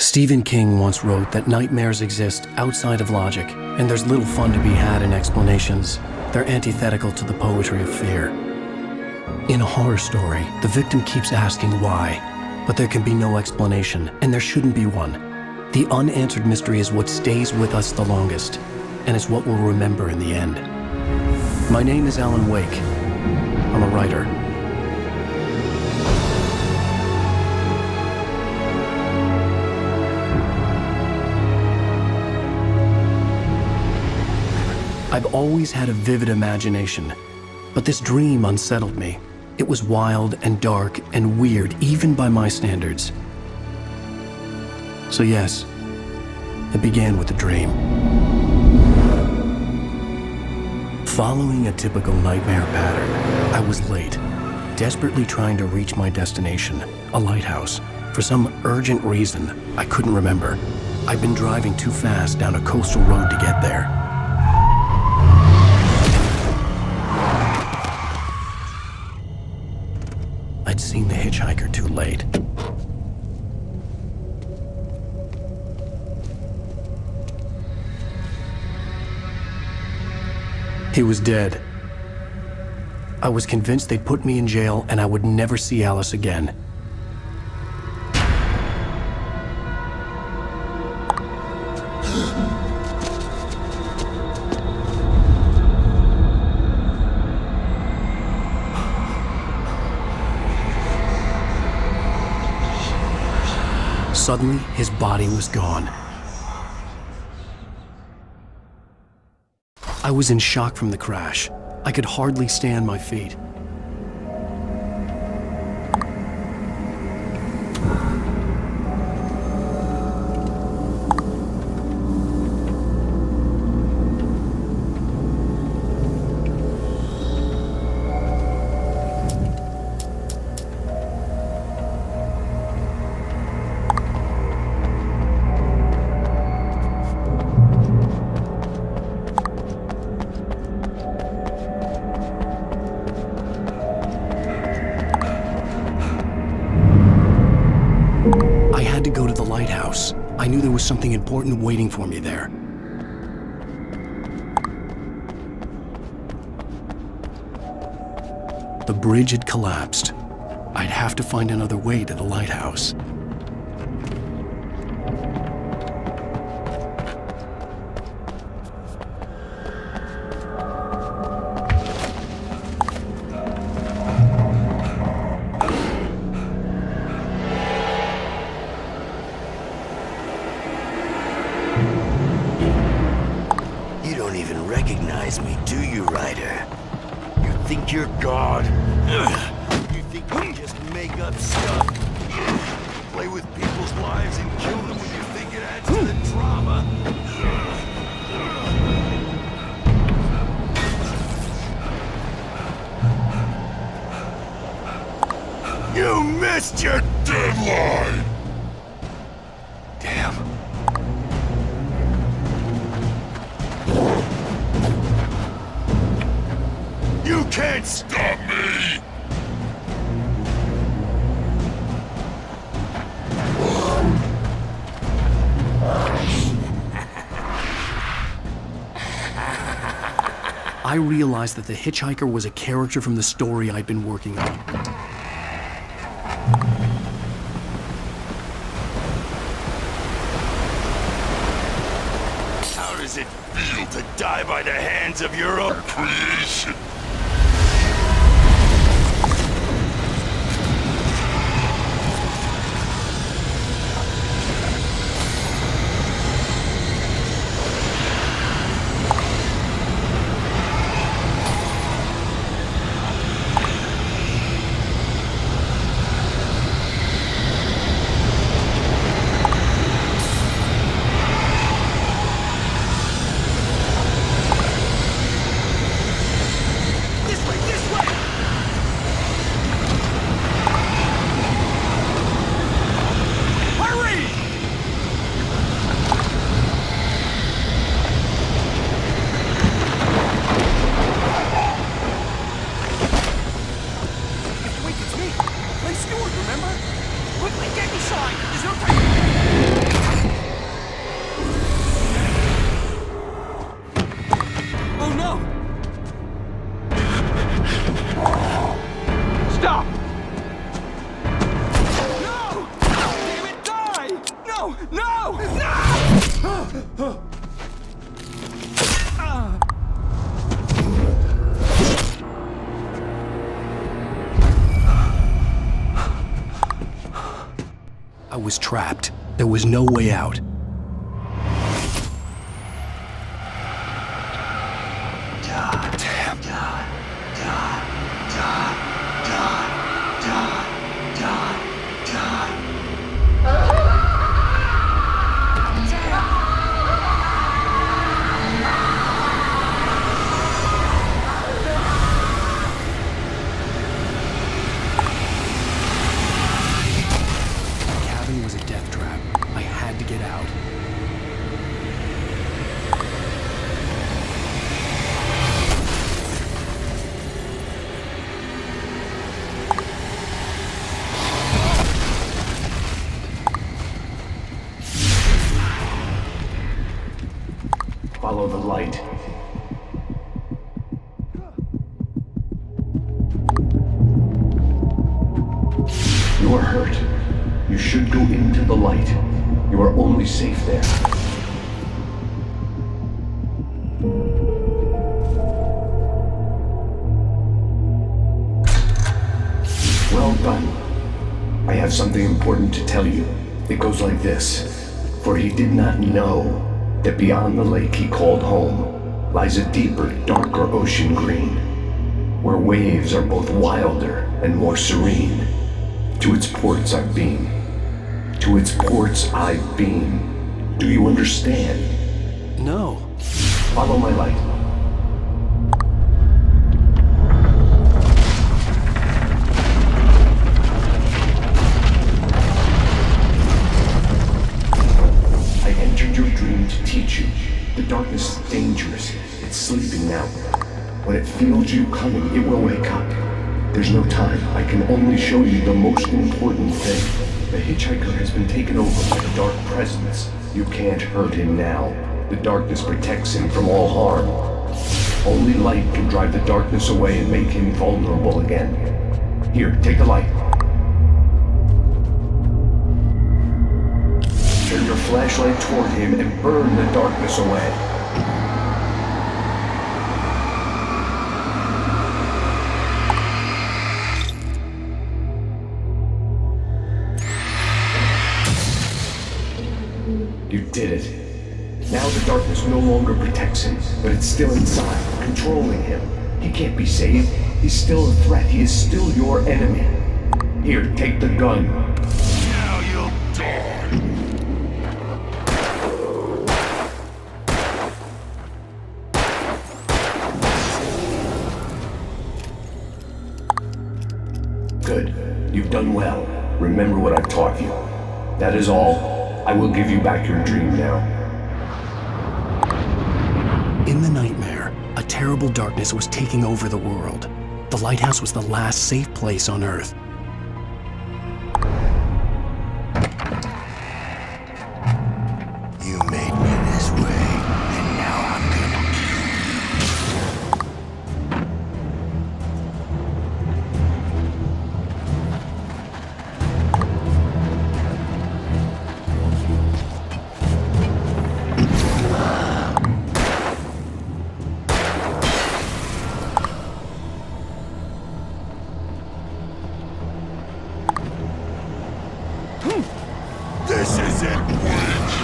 Stephen King once wrote that nightmares exist outside of logic, and there's little fun to be had in explanations. They're antithetical to the poetry of fear. In a horror story, the victim keeps asking why, but there can be no explanation, and there shouldn't be one. The unanswered mystery is what stays with us the longest, and it's what we'll remember in the end. My name is Alan Wake. I'm a writer. I've always had a vivid imagination, but this dream unsettled me. It was wild and dark and weird, even by my standards. So yes, it began with a dream. Following a typical nightmare pattern, I was late, desperately trying to reach my destination, a lighthouse. For some urgent reason, I couldn't remember. I'd been driving too fast down a coastal road to get there. I'd seen the hitchhiker too late. He was dead. I was convinced they'd put me in jail and I would never see Alice again. Suddenly, his body was gone. I was in shock from the crash. I could hardly stay on my feet. To go to the lighthouse. I knew there was something important waiting for me there. The bridge had collapsed. I'd have to find another way to the lighthouse. You don't even recognize me, do you, Ryder? You think you're God? You think you just make up stuff? Play with people's lives and kill them when you think it adds to the drama? You missed your deadline! Damn. You can't stop me! I realized that the hitchhiker was a character from the story I'd been working on. How does it feel to die by the hands of your own creation? I was trapped. There was no way out. Was a death trap. I had to get out. Follow the light. You are hurt. You should go into the light. You are only safe there. Well done. I have something important to tell you. It goes like this. For he did not know that beyond the lake he called home lies a deeper, darker ocean green, where waves are both wilder and more serene. To its ports I've been. To its ports I've been. Do you understand? No. Follow my light. I entered your dream to teach you. The darkness is dangerous. It's sleeping now. When it feels you coming, it will wake up. There's no time. I can only show you the most important thing. The hitchhiker has been taken over by the dark presence. You can't hurt him now. The darkness protects him from all harm. Only light can drive the darkness away and make him vulnerable again. Here, take the light. Turn your flashlight toward him and burn the darkness away. You did it. Now the darkness no longer protects him, but it's still inside, controlling him. He can't be saved. He's still a threat. He is still your enemy. Here, take the gun. Now you'll die. Good. You've done well. Remember what I've taught you. That is all. I will give you back your dream now. In the nightmare, a terrible darkness was taking over the world. The lighthouse was the last safe place on Earth. You made me this way, and now I'm gonna kill you. This isn't Witch!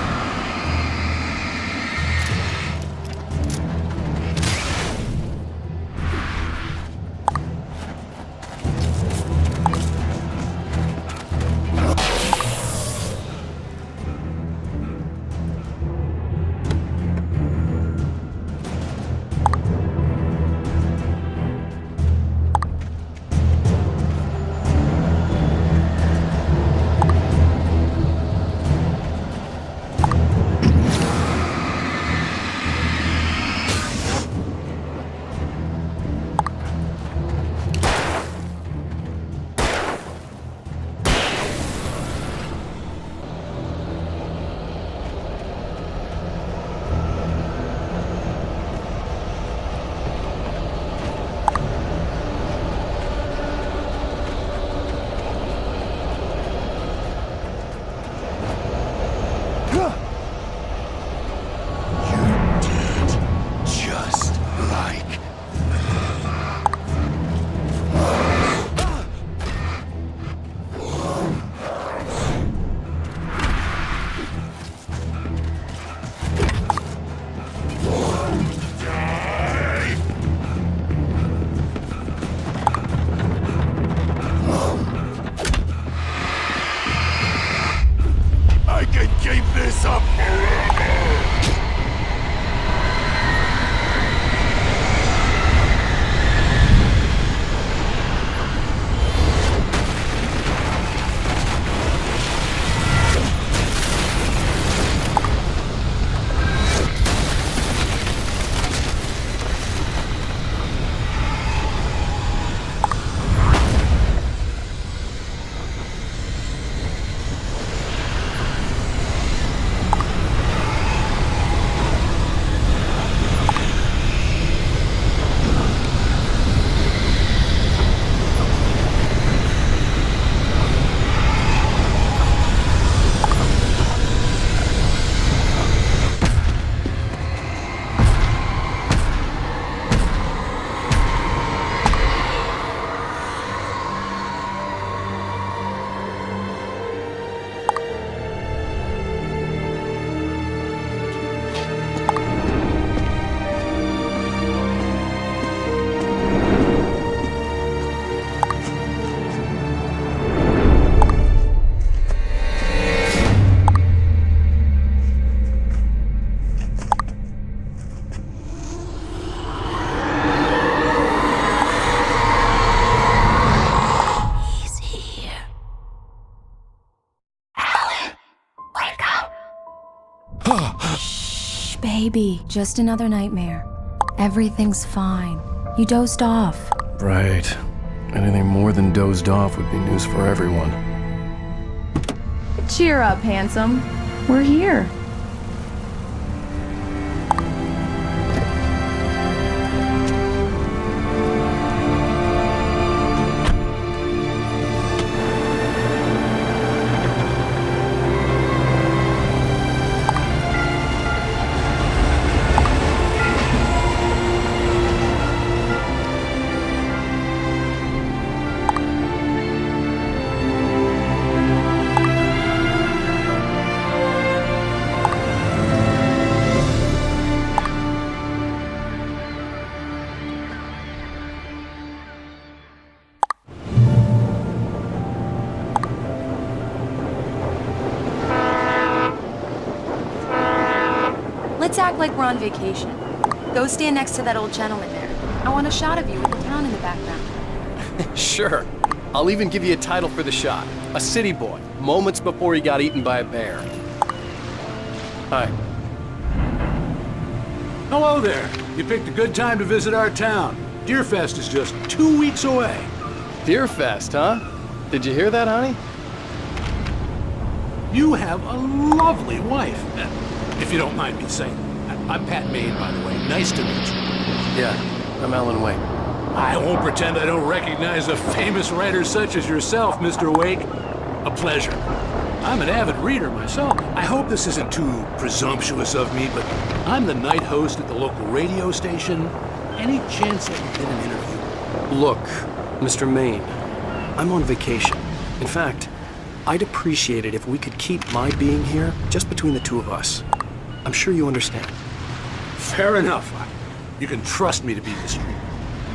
can keep this up forever! Shh, baby. Just another nightmare. Everything's fine. You dozed off. Right. Anything more than dozed off would be news for everyone. Cheer up, handsome. We're here. Let's act like we're on vacation. Go stand next to that old gentleman there. I want a shot of you with the town in the background. Sure. I'll even give you a title for the shot. A city boy, moments before he got eaten by a bear. Hi. Hello there. You picked a good time to visit our town. Deerfest is just 2 weeks away. Deerfest, huh? Did you hear that, honey? You have a lovely wife. If you don't mind me saying. I'm Pat Maine, by the way. Nice to meet you. Yeah, I'm Alan Wake. I won't pretend I don't recognize a famous writer such as yourself, Mr. Wake. A pleasure. I'm an avid reader myself. I hope this isn't too presumptuous of me, but I'm the night host at the local radio station. Any chance I can get an interview? Look, Mr. Maine, I'm on vacation. In fact, I'd appreciate it if we could keep my being here just between the two of us. I'm sure you understand. Fair enough. You can trust me to be discreet.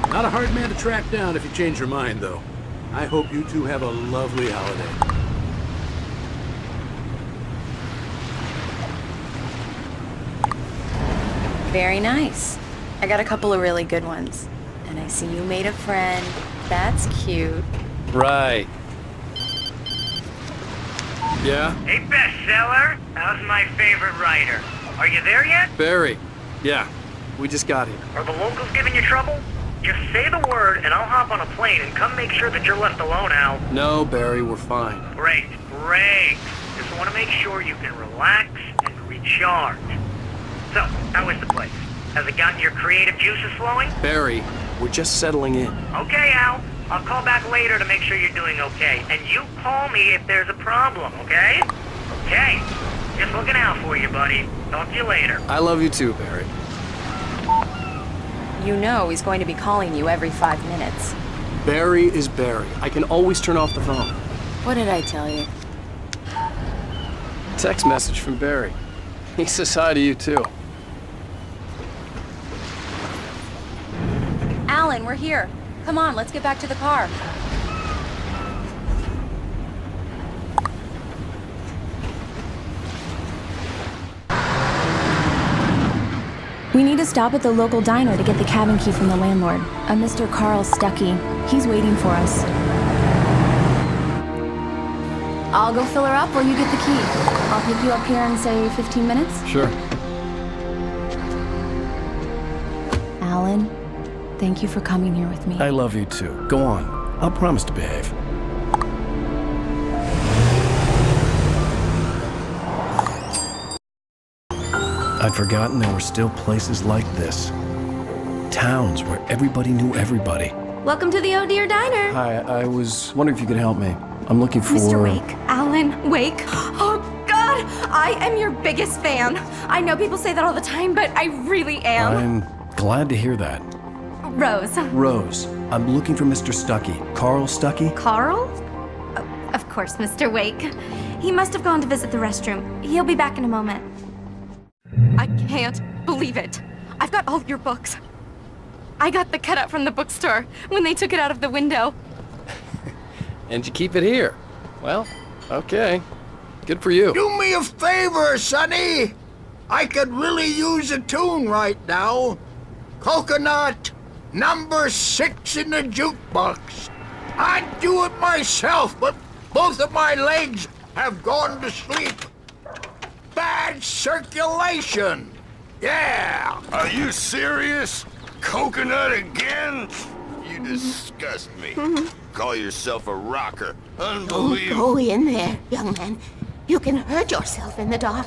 Not a hard man to track down if you change your mind, though. I hope you two have a lovely holiday. Very nice. I got a couple of really good ones. And I see you made a friend. That's cute. Right. Yeah? Hey, bestseller. How's my favorite writer? Are you there yet? Barry. Yeah, we just got here. Are the locals giving you trouble? Just say the word and I'll hop on a plane and come make sure that you're left alone, Al. No, Barry, we're fine. Great. Just want to make sure you can relax and recharge. So, how is the place? Has it gotten your creative juices flowing? Barry, we're just settling in. Okay, Al. I'll call back later to make sure you're doing okay. And you call me if there's a problem, okay? Okay. Just looking out for you, buddy. Talk to you later. I love you too, Barry. You know he's going to be calling you every 5 minutes. Barry is Barry. I can always turn off the phone. What did I tell you? Text message from Barry. He says hi to you too. Alan, we're here. Come on, let's get back to the car. We need to stop at the local diner to get the cabin key from the landlord, a Mr. Carl Stuckey. He's waiting for us. I'll go fill her up while you get the key. I'll pick you up here in, say, 15 minutes? Sure. Alan, thank you for coming here with me. I love you too. Go on. I'll promise to behave. I'd forgotten there were still places like this. Towns where everybody knew everybody. Welcome to the Oh Dear Diner. Hi, I was wondering if you could help me. I'm looking for... Mr. Wake. Alan Wake. Oh, God! I am your biggest fan. I know people say that all the time, but I really am. I'm glad to hear that. Rose. Rose, I'm looking for Mr. Stuckey. Carl Stuckey? Carl? Of course, Mr. Wake. He must have gone to visit the restroom. He'll be back in a moment. I can't believe it. I've got all your books. I got the cutout from the bookstore when they took it out of the window. And you keep it here. Well, okay. Good for you. Do me a favor, Sonny. I could really use a tune right now. Coconut, number 6 in the jukebox. I'd do it myself, but both of my legs have gone to sleep. Bad circulation. Yeah. Are you serious? Coconut again? You disgust me. Call yourself a rocker. Unbelievable. Go in there, young man. You can hurt yourself in the dark.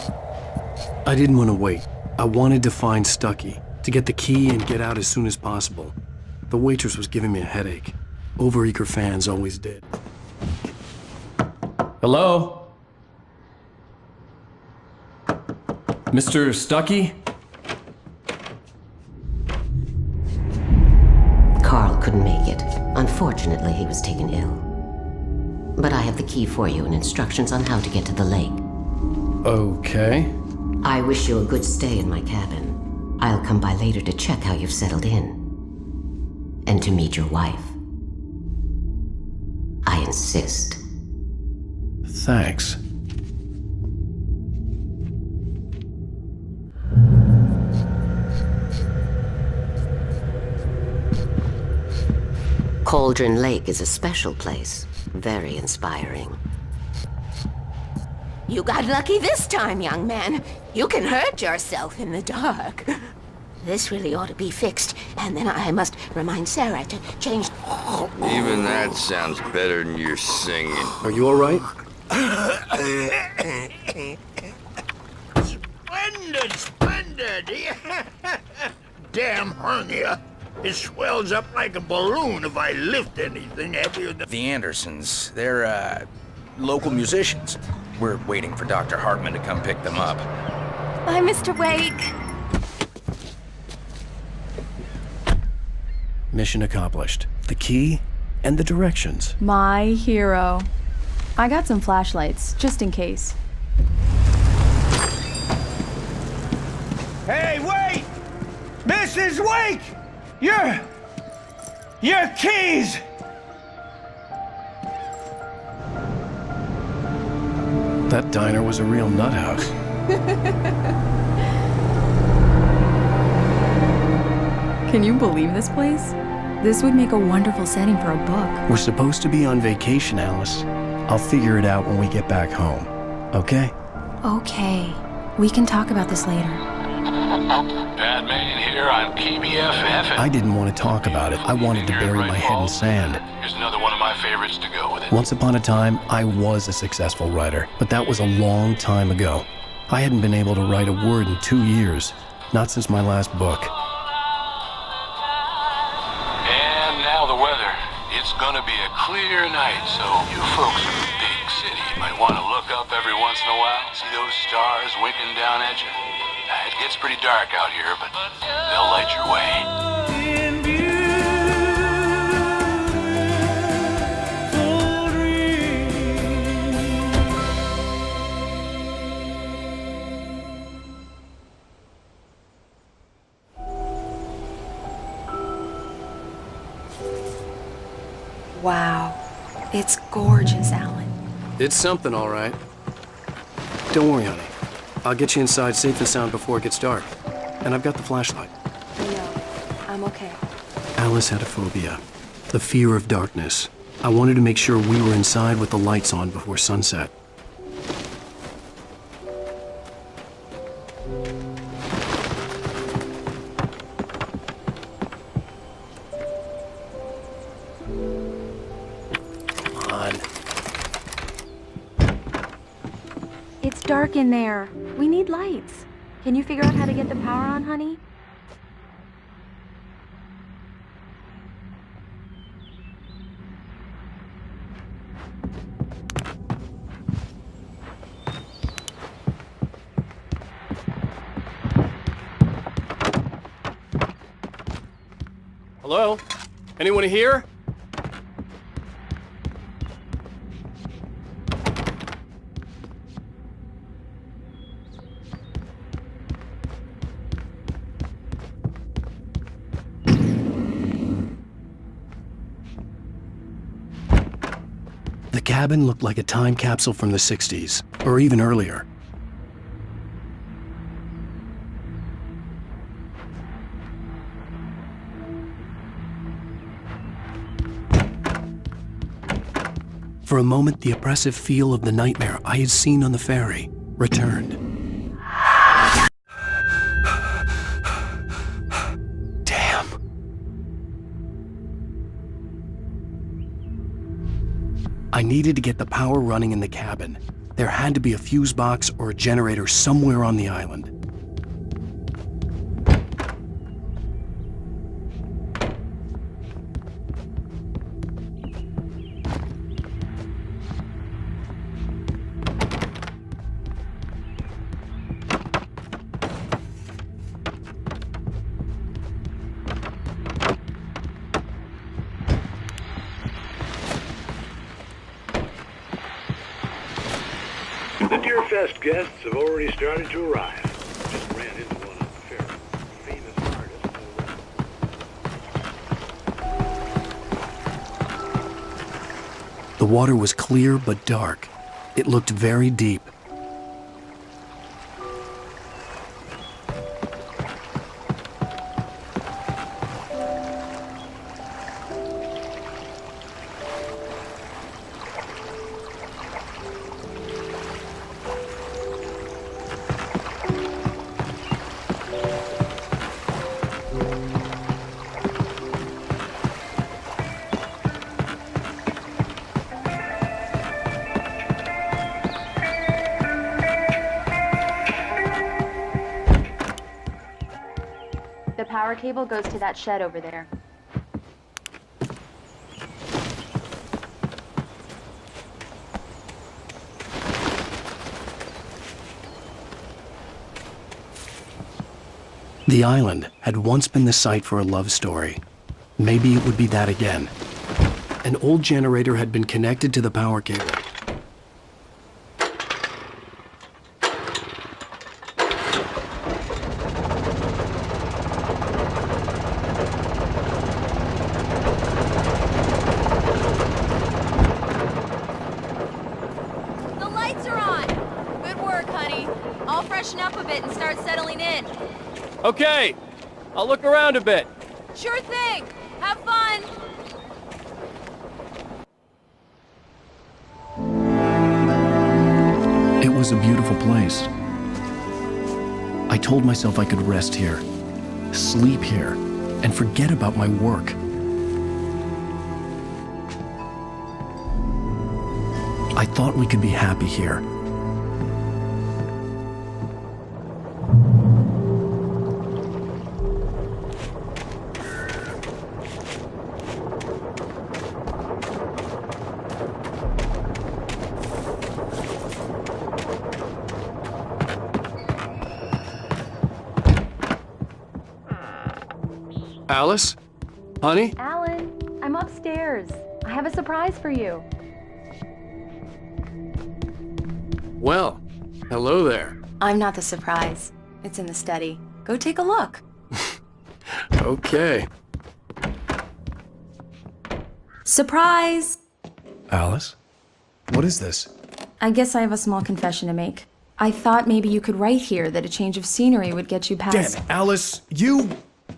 I didn't want to wait. I wanted to find Stuckey, to get the key and get out as soon as possible. The waitress was giving me a headache. Overeager fans always did. Hello? Mr. Stuckey? Carl couldn't make it. Unfortunately, he was taken ill. But I have the key for you and instructions on how to get to the lake. Okay. I wish you a good stay in my cabin. I'll come by later to check how you've settled in. And to meet your wife. I insist. Thanks. Cauldron Lake is a special place. Very inspiring. You got lucky this time, young man. You can hurt yourself in the dark. This really ought to be fixed, and then I must remind Sarah to change... Even that sounds better than your singing. Are you all right? Splendid. Damn hernia. It swells up like a balloon if I lift anything heavier than... The Andersons, they're, local musicians. We're waiting for Dr. Hartman to come pick them up. Bye, Mr. Wake. Mission accomplished. The key and the directions. My hero. I got some flashlights, just in case. Hey, wait! Mrs. Wake! Your keys! That diner was a real nut house. Can you believe this place? This would make a wonderful setting for a book. We're supposed to be on vacation, Alice. I'll figure it out when we get back home. Okay? Okay. We can talk about this later. Batman here on PBFF. I didn't want to talk about it. I wanted to bury my head in sand. Here's another one of my favorites to go with it. Once upon a time, I was a successful writer, but that was a long time ago. I hadn't been able to write a word in 2 years, not since my last book. And now the weather. It's gonna be a clear night, so you folks in the big city might want to look up every once in a while, see those stars winking down at you. It gets pretty dark out here, but they'll light your way. Wow. It's gorgeous, Alan. It's something, all right. Don't worry, honey. I'll get you inside safe and sound before it gets dark. and I've got the flashlight. I know. I'm okay. Alice had a phobia, the fear of darkness. I wanted to make sure we were inside with the lights on before sunset. Come on. It's dark in there. We need lights. Can you figure out how to get the power on, honey? Hello? Anyone here? The cabin looked like a time capsule from the 60s, or even earlier. For a moment, the oppressive feel of the nightmare I had seen on the ferry returned. Damn. I needed to get the power running in the cabin. There had to be a fuse box or a generator somewhere on the island. The Deerfest guests have already started to arrive. Just ran into one on the ferry. Famous artist. The water was clear but dark. It looked very deep. The power cable goes to that shed over there. The island had once been the site for a love story. Maybe it would be that again. An old generator had been connected to the power cable. The lights are on! Good work, honey. I'll freshen up a bit and start settling in. Okay, I'll look around a bit. Sure thing! Have fun! It was a beautiful place. I told myself I could rest here, sleep here, and forget about my work. I thought we could be happy here. Alice? Honey? Alan, I'm upstairs. I have a surprise for you. Well, hello there. I'm not the surprise. It's in the study. Go take a look. Okay. Surprise! Alice? What is this? I guess I have a small confession to make. I thought maybe you could write here that a change of scenery would get you past... Damn it, Alice,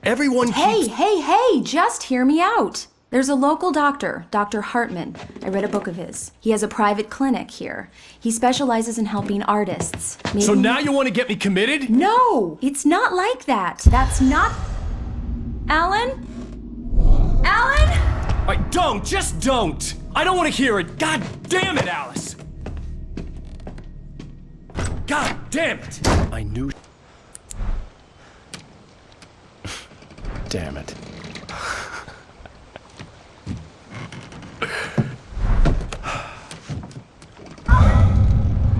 everyone keeps... Hey, just hear me out. There's a local doctor, Dr. Hartman. I read a book of his. He has a private clinic here. He specializes in helping artists. Maybe... So now you want to get me committed? No, it's not like that. That's not... Alan? Alan? Just don't! I don't want to hear it! God damn it, Alice! God damn it! I knew... Damn it.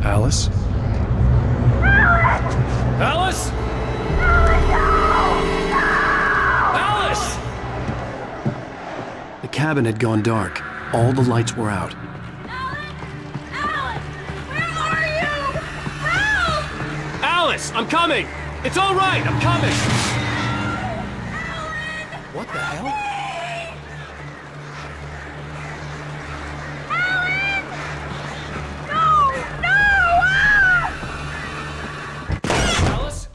Alice? Alice? Alice! The cabin had gone dark. All the lights were out. Alice, I'm coming! It's all right, I'm coming! What the hell? Alice?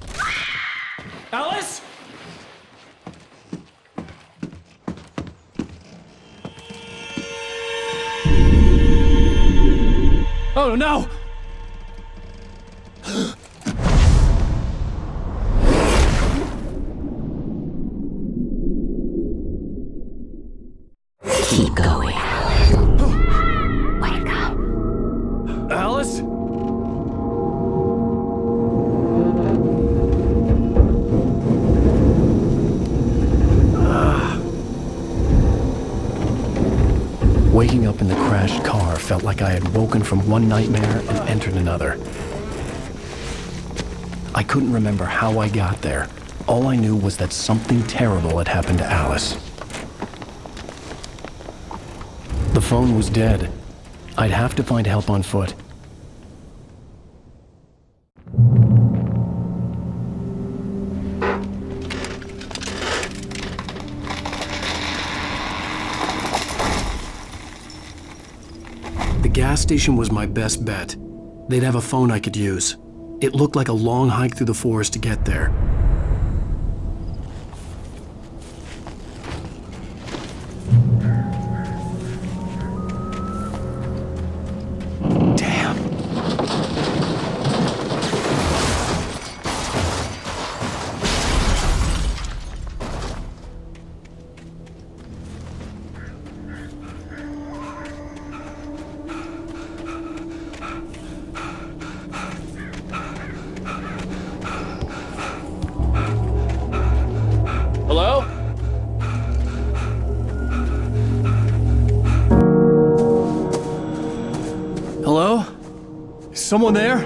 Alice? Oh no! Keep going. Wake up. Alice? Waking up in the crashed car felt like I had woken from one nightmare and entered another. I couldn't remember how I got there. All I knew was that something terrible had happened to Alice. The phone was dead. I'd have to find help on foot. The gas station was my best bet. They'd have a phone I could use. It looked like a long hike through the forest to get there. Damn. Hello? Hello? Is someone there?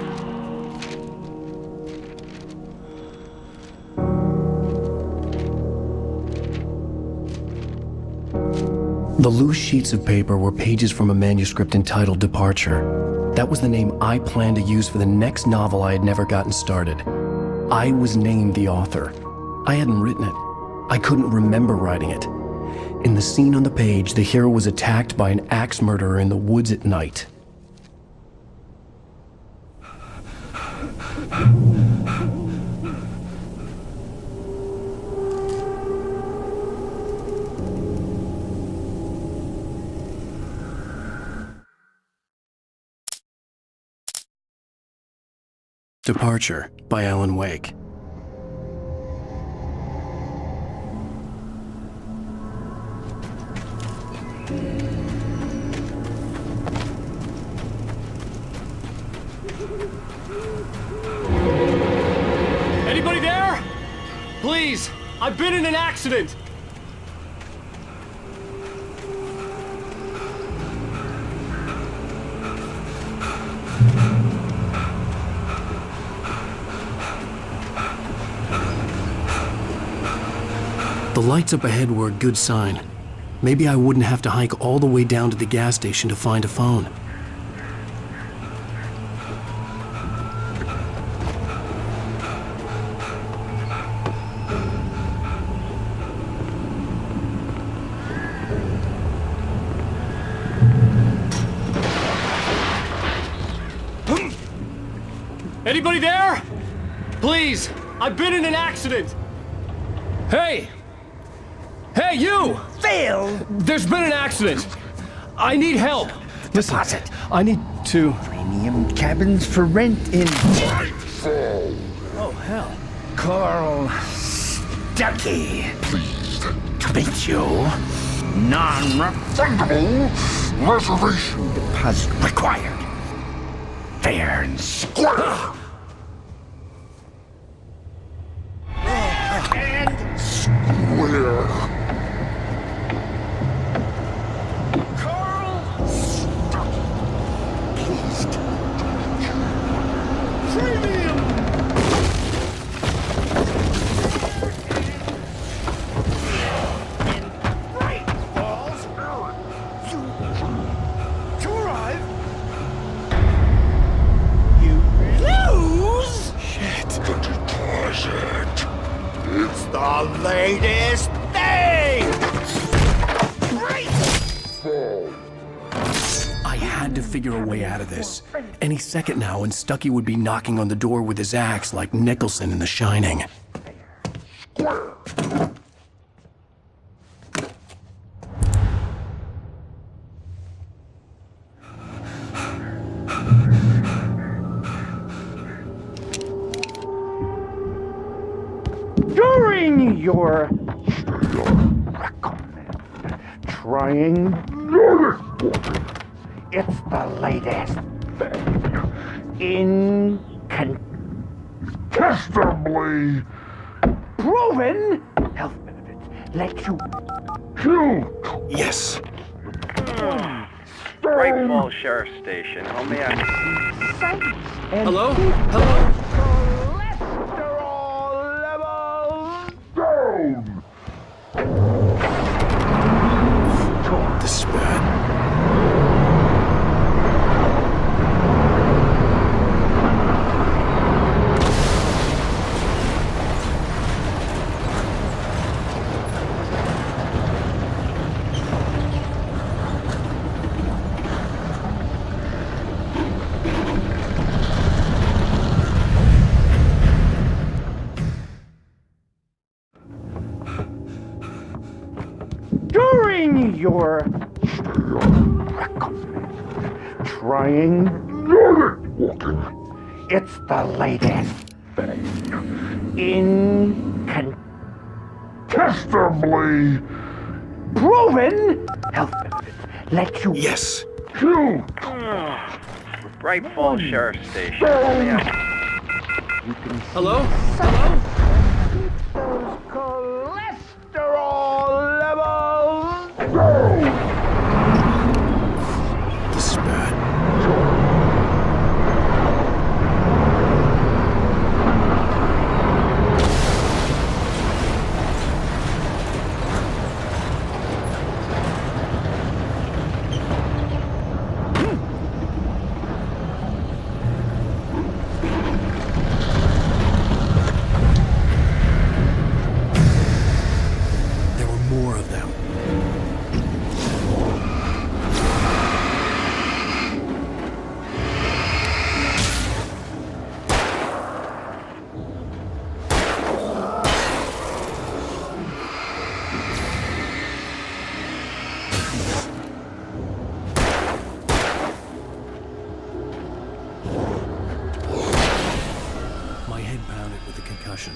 The loose sheets of paper were pages from a manuscript entitled Departure. That was the name I planned to use for the next novel I had never gotten started. I was named the author. I hadn't written it. I couldn't remember writing it. In the scene on the page, the hero was attacked by an axe murderer in the woods at night. Departure by Alan Wake. Anybody there? Please, I've been in an accident. The lights up ahead were a good sign. Maybe I wouldn't have to hike all the way down to the gas station to find a phone. Anybody there? Please, I've been in an accident. Hey! Hey, you! Phil! There's been an accident. I need help. Listen, Deposit. I need to... Premium cabins for rent in... Oh, hell. Carl Stuckey. Pleased to meet you. Non-refundable reservation deposit required. Fair and square. And square. Carl Stuckey. Pleased to meet you. Premium. It's the latest thing! I had to figure a way out of this. Any second now, and Stuckey would be knocking on the door with his axe like Nicholson in The Shining. During your recommend trying it's the latest thing. Incontestably proven health benefits let you choose. Yes. Great Falls Sheriff Station. How may I... Hello? Hello? This is bad. During your recommend trying it's the latest thing. Incontestably proven health benefits let you Yes. choose. Great Falls Sheriff Station. How may I... Hello? Hello? Those cholesterol levels. This is bad. There were more of them. My head pounded with the concussion.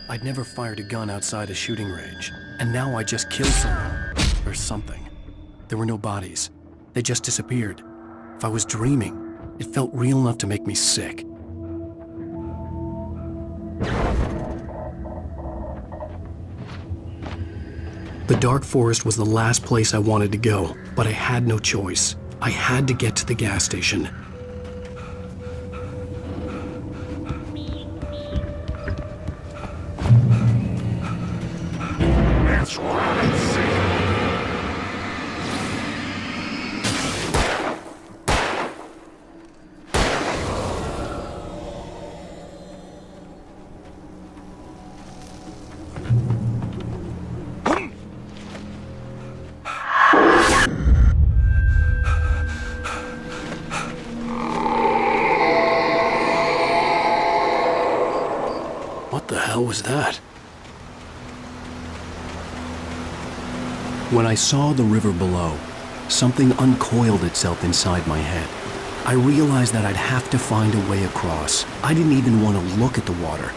I'd never fired a gun outside a shooting range, and now I just killed someone. Or something. There were no bodies. They just disappeared. If I was dreaming, it felt real enough to make me sick. The dark forest was the last place I wanted to go, but I had no choice. I had to get to the gas station. That's what I see. What the hell was that? When I saw the river below, something uncoiled itself inside my head. I realized that I'd have to find a way across. I didn't even want to look at the water.